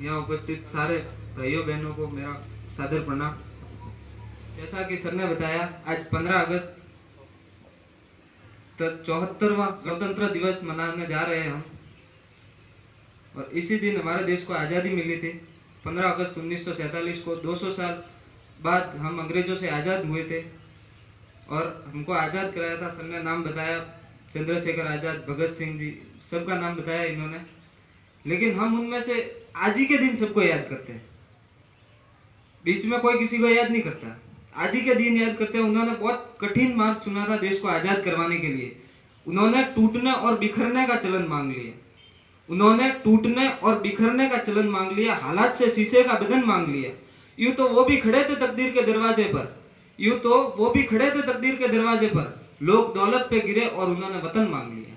यहाँ उपस्थित सारे भाइयों बहनों को मेरा सादर प्रणाम। जैसा कि सर ने बताया, आज 15 अगस्त तक 74वां स्वतंत्र दिवस मनाने जा रहे हैं हम। और इसी दिन हमारे देश को आज़ादी मिली थी। 15 अगस्त 1947 को 200 साल बाद हम अंग्रेजों से आज़ाद हुए थे और हमको आज़ाद कराया था। सर ने नाम बताया, चंद्रशेखर आज़ाद, भगत सिंह जी, सबका नाम बताया इन्होंने। लेकिन हम उनमें से आज ही के दिन सबको याद करते हैं, बीच में कोई किसी को याद नहीं करता। आज ही के दिन याद करते हैं। उन्होंने बहुत कठिन मार्ग चुना था देश को आज़ाद करवाने के लिए। उन्होंने टूटने और बिखरने का चलन मांग लिया। उन्होंने टूटने और बिखरने का चलन मांग लिया, हालात से शीशे का बदन मांग लिया। यूं तो वो भी खड़े थे तकदीर के दरवाजे पर, यूं तो वो भी खड़े थे तकदीर के दरवाजे पर। लोग दौलत पे गिरे और उन्होंने वतन मांग लिया।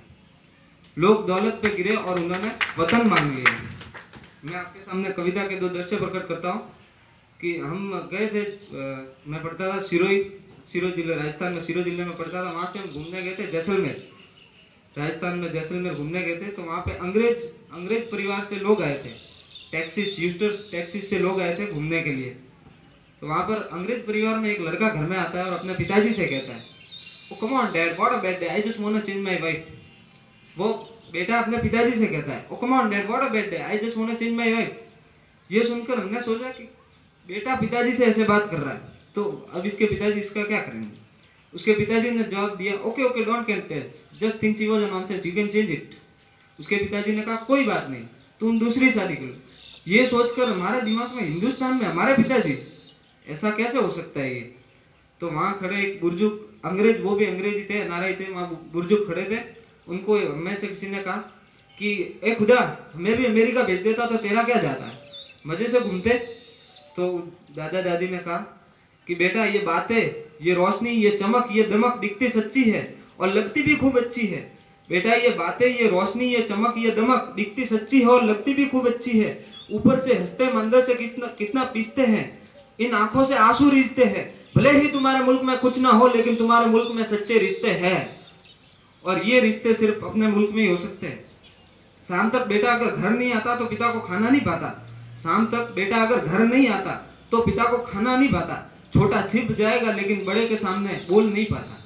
लोग दौलत पे गिरे और उन्होंने वतन मांग लिया। मैं आपके सामने कविता के 2 दृश्य प्रकट करता हूँ कि हम गए थे, मैं पढ़ता था सिरोही जिले, राजस्थान में सिरोही जिले में पढ़ता था। वहाँ से हम घूमने गए थे जैसलमेर, राजस्थान में जैसलमेर घूमने गए थे। तो वहाँ पे अंग्रेज परिवार से लोग आए थे, टैक्सी से लोग आए थे घूमने के लिए। तो वहाँ पर अंग्रेज परिवार में एक लड़का घर में आता है और अपने पिताजी से कहता है, come on dad, what a bad day, I just want to change my wife. वो बेटा अपने पिताजी से कहता है, come on dad, what a bad day, I just want to change my wife. ये सुनकर हमने सोचा कि बेटा पिताजी से ऐसे बात कर रहा है, तो अब इसके पिताजी इसका क्या करेंगे। उसके पिताजी ने जवाब दिया, okay okay, don't tell, just think she was a nonsense, you can change it. उसके पिताजी ने कहा, कोई बात नहीं, तुम दूसरी शादी करो। ये सोचकर हमारे दिमाग में, हिंदुस्तान में हमारे पिताजी, ऐसा कैसे हो सकता है ये। तो वहां खड़े एक बुजुर्ग अंग्रेज, वो भी अंग्रेजी थे, नाराई थे, वहां बुजुर्ग खड़े थे। उनको में से किसी ने कहा कि ए खुदा, हमें भी अमेरिका भेज देता तो तेरा क्या जाता है, मजे से घूमते। तो दादा दादी ने कहा कि बेटा ये बातें, ये रोशनी, ये चमक, ये दमक दिखती सच्ची है और लगती भी खूब अच्छी है। बेटा ये बातें, ये रोशनी, ये चमक, ये दमक दिखती सच्ची है और लगती भी खूब अच्छी है। ऊपर से हंसते मंदर से कितना पीसते हैं, इन आंखों से आंसू रीझते हैं। भले ही तुम्हारे मुल्क में कुछ ना हो, लेकिन तुम्हारे मुल्क में सच्चे रिश्ते हैं और ये रिश्ते सिर्फ अपने मुल्क में ही हो सकते हैं। शाम तक बेटा अगर घर नहीं आता तो पिता को खाना नहीं पाता। शाम तक बेटा अगर घर नहीं आता तो पिता को खाना नहीं पाता। छोटा छिप जाएगा लेकिन बड़े के सामने बोल नहीं पाता।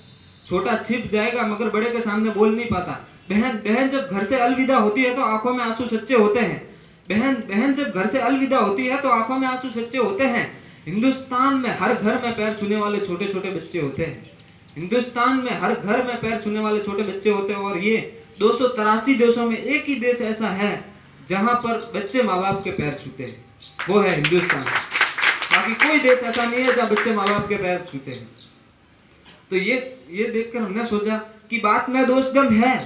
छोटा छिप जाएगा मगर बड़े के सामने बोल नहीं पाता। बहन जब घर से अलविदा होती है तो आंखों में आंसू सच्चे होते हैं। बहन जब घर से अलविदा होती है तो आंखों में आंसू सच्चे होते हैं। हिंदुस्तान में हर घर में पैर छूने वाले छोटे छोटे बच्चे होते हैं। हिंदुस्तान में हर घर में पैर छूने वाले छोटे बच्चे होते हैं। और ये 283 देशों में एक ही देश ऐसा है जहां पर बच्चे माँ बाप के पैर छूते हैं, वो है हिंदुस्तान। बाकी कोई देश ऐसा नहीं है जहां बच्चे माँ बाप के पैर छूते हैं। तो ये देखकर हमने सोचा कि बात में दोष गम है,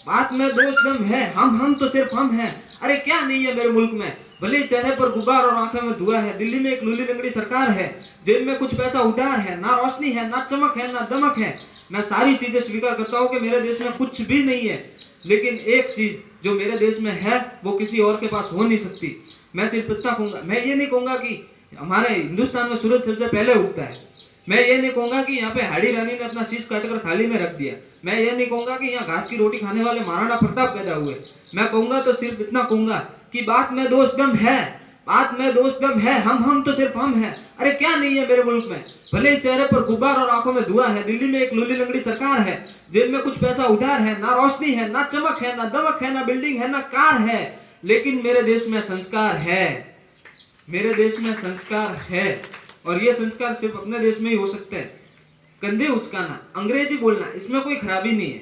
बात में दोष गम है। हम तो सिर्फ हम हैं। अरे क्या नहीं है मेरे मुल्क में, भले चेहरे पर गुब्बार और आंखों में धुआं है। दिल्ली में एक लूली लंगड़ी सरकार है, जेब में कुछ पैसा उधार है, ना रोशनी है, ना चमक है, ना दमक है। मैं सारी चीजें स्वीकार करता हूँ कि मेरे देश में कुछ भी नहीं है, लेकिन एक चीज जो मेरे देश में है वो किसी और के पास हो नहीं सकती। मैं सिर्फ इतना कहूंगा, मैं ये नहीं कहूंगा कि हमारे हिंदुस्तान में सूरज सबसे पहले उगता है। मैं ये नहीं कहूंगा कि यहाँ पे हाड़ी रानी ने अपना शीश काटकर थाली में रख दिया। मैं ये नहीं कहूंगा कि यहाँ घास की रोटी खाने वाले महाराणा प्रताप पैदा हुए। मैं कहूंगा तो सिर्फ इतना कहूंगा कि बात में दोष गम है, बात में दोष गम है। हम तो सिर्फ हम हैं। अरे क्या नहीं है मेरे मुल्क में, भले ही चेहरे पर गुब्बार और आंखों में धुआं है। दिल्ली में एक लूली लंगड़ी सरकार है, जेब में कुछ पैसा उधार है, ना रोशनी है, ना चमक है, ना दमक है, ना बिल्डिंग है, ना कार है, लेकिन मेरे देश में संस्कार है। मेरे देश में संस्कार है और ये संस्कार सिर्फ अपने देश में ही हो सकते हैं। कंधे उचकाना, अंग्रेजी बोलना, इसमें कोई खराबी नहीं है।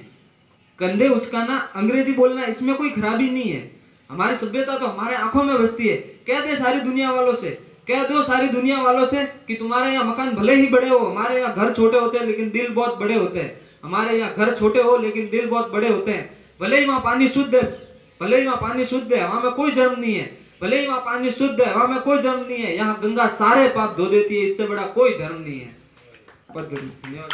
कंधे उचकाना, अंग्रेजी बोलना, इसमें कोई खराबी नहीं है। हमारी सभ्यता तो हमारे आंखों में बसती है। कह दे सारी दुनिया वालों से, कह दो सारी दुनिया वालों से कि तुम्हारे यहाँ मकान भले ही बड़े हो, हमारे यहाँ घर छोटे होते हैं लेकिन दिल बहुत बड़े होते हैं। हमारे यहाँ घर छोटे हो लेकिन दिल बहुत बड़े होते हैं। भले ही वहाँ पानी शुद्ध है, भले ही वहाँ पानी शुद्ध है, वहां में कोई जर्म नहीं है। भले ही वहाँ पानी शुद्ध है, वहां में कोई धर्म नहीं है। यहाँ गंगा सारे पाप धो देती है, इससे बड़ा कोई धर्म नहीं है। धन्यवाद।